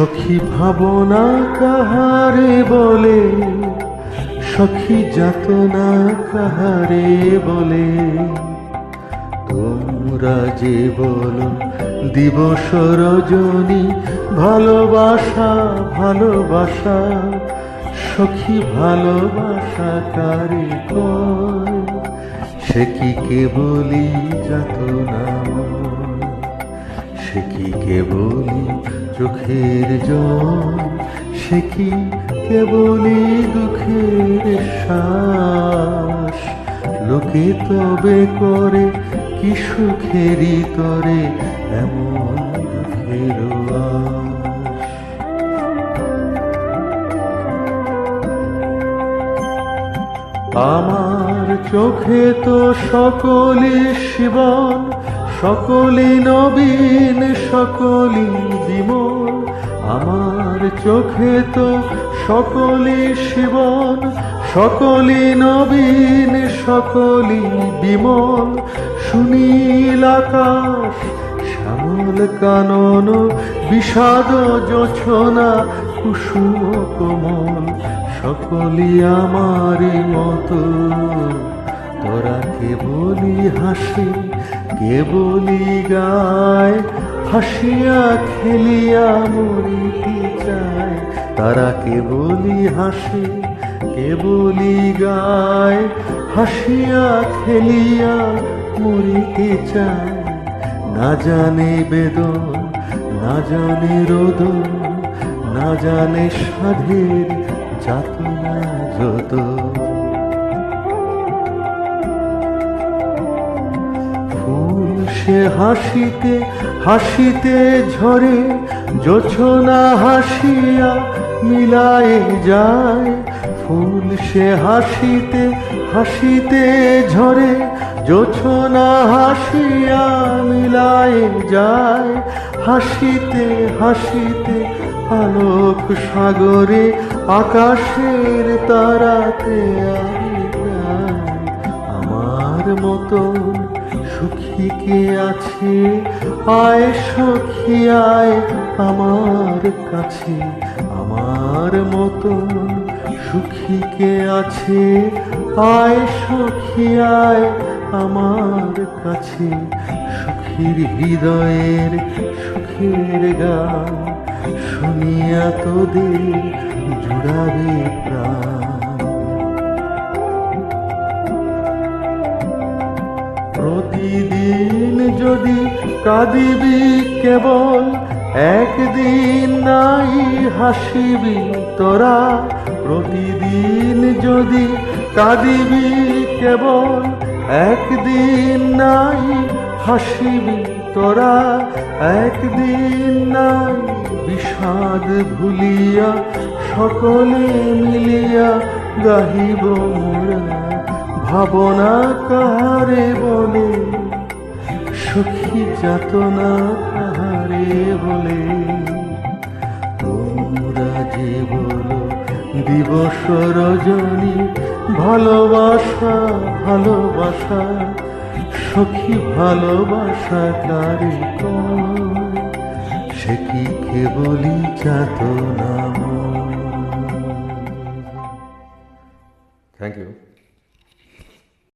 সখী ভাবনা কাহারে বলে, সখী যাতনা কাহারে বলে। তোমরা যে বলো দিবস রজনী, ভালোবাসা ভালোবাসা, সখী ভালোবাসা কারে কয়? সে কি কেবলি যাতনা, সে কি কেবলি চোখের জল, সে কি কেবলি দুঃখের শ্বাস। লোকে তবে করে কি সুখেরই তরে এমন দুঃখের আশ। আমার চোখে তো সকলই জীবন, সকলই নবীন, সকলই বিমল। আমার চোখে তো সকলই জীবন, সকলই নবীন, সকলই বিমল। সুনীল আকাশ, শ্যামল কানন, বিষাদ জোছনা, কুসুম কোমল, সকলই আমারই মতো। তোরা কেবলি হাসি, কেবলি গায়, হাসিয়া খেলিয়া মরিতে চায়। তারা কেবলি হাসে, কেবলি গায়, হাসিয়া খেলিয়া মরিতে চায়। না জানে বেদন, না জানে রোদন, না জানে সাধের যাতনা যত। ফুল সে হাসিতে হাসিতে ঝরে, জোছনা হাসিয়া মিলায়ে যায়। ফুল সে হাসিতে হাসিতে ঝরে, জোছনা হাসিয়া মিলায়ে যায়। হাসিতে হাসিতে আলোক সাগরে, আকাশের তারাতে আমি যাই। আমার মতন সুখী কে আছে? আয় সখী আয় আমার কাছে। আমার মতন সুখী কে আছে? আয় সখী আয় আমার কাছে। সুখীর হৃদয়ের সুখের গান শুনিয়া তোদের জুড়াবে প্রাণ। প্রতিদিন যদি কাঁদিবি কেবল, একদিন নাই হাসিবি তোরা। প্রতিদিন যদি কাঁদিবি কেবল, একদিন নাই হাসিবি তোরা। একদিন নাই বিষাদ ভুলিয়া, সকলে মিলিয়া গাহিব মোরা। ভাবনা কাহারে বলে, সখী যাতনা কাহারে বলে। তোমরা যে বলো দিবস রজনী, ভালোবাসা ভালোবাসা, সখী ভালোবাসা কারে কয়? সে কি কেবলি যাতনা। Thank you.